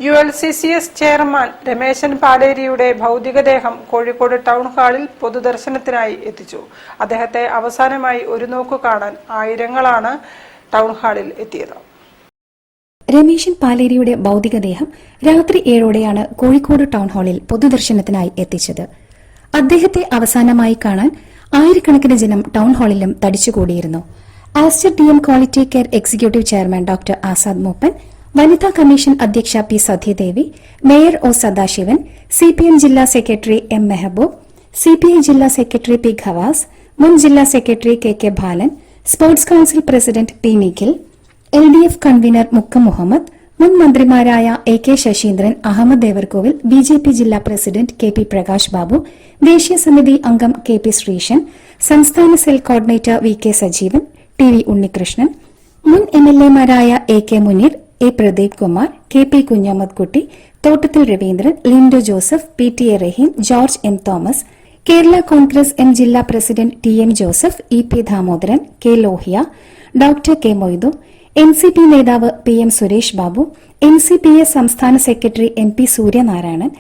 ULCCS chairman Rameshan പാലേരിയുടെ ഭൗതികദേഹം Kozhikode town ഹാളിൽ പൊതുദർശനത്തിനായി എത്തിച്ചു. അദ്ദേഹത്തെ അവസാനമായി ഒരു നോക്കു കാണാൻ ആയിരങ്ങളാണ് ടൗൺ ഹാളിൽ എത്തിയത്. രമേശൻ പാലേരിയുടെ ഭൗതികദേഹം രാത്രി 7ഓടെയാണ് കോഴിക്കോട് ടൗൺ ഹാളിൽ പൊതുദർശനത്തിനായി എത്തിച്ചത്. അദ്ദേഹത്തെ അവസാനമായി കാണാൻ ആയിരക്കണക്കിന് ജനം ടൗൺ ഹാളിലും തടിച്ചുകൂടിയിരുന്നു. Aster DM quality care executive chairman doctor Azad Moopen, വനിതാ കമ്മീഷൻ അധ്യക്ഷ പി Sathyadevi, mayor O Sadasivan, CPM ജില്ലാ സെക്രട്ടറി M മെഹബൂബ്, CPI ജില്ലാ സെക്രട്ടറി P ഖവാസ്, മുൻ ജില്ലാ secretary KK Balan, sports council president P Nikhil, LDF convenor Mukkam Muhammad, മുൻ മന്ത്രിമാരായ AK ശശീന്ദ്രൻ, അഹമ്മദ് ദേവർകോവിൽ, BJP ജില്ലാ പ്രസിഡന്റ് KP പ്രകാശ് ബാബു, ദേശീയ സമിതി അംഗം KP ശ്രീശൻ, സംസ്ഥാന cell coordinator VK Sajeevan, TV Unnikrishnan, മുൻ MLAമാരായ AK Muneer, A Pradeep Kumar, KP Kunhammad Kutty, Thottathil Raveendran, Lindo Joseph, PTA Rahim, George M Thomas, Kerala Congress M ജില്ലാ president TM Joseph, EP Damodaran, K Lohia, doctor K Moidu, NCP നേതാവ് PM സുരേഷ് ബാബു, NCPA സംസ്ഥാന secretary MP Suryanarayanan,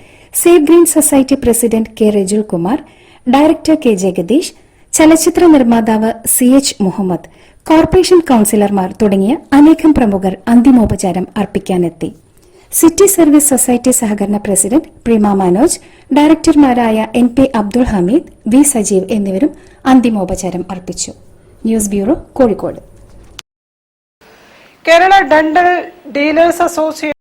save green society president K Rajul Kumar, director K Jagadish, ചലച്ചിത്ര നിർമ്മാതാവ് CH മുഹമ്മദ്, കോർപ്പറേഷൻ കൌൺസിലർമാർ തുടങ്ങിയ അനേകം പ്രമുഖർ അന്തിമോപചാരം അർപ്പിക്കാനെത്തി. സിറ്റി സർവീസ് സൊസൈറ്റി സഹകരണ പ്രസിഡന്റ് പ്രീമ മനോജ്, ഡയറക്ടർമാരായ NP അബ്ദുൾ ഹമീദ്, V സജീവ് എന്നിവരും അന്തിമോപചാരം അർപ്പിച്ചു. News bureau, Kozhikode. Kerala dental dealers association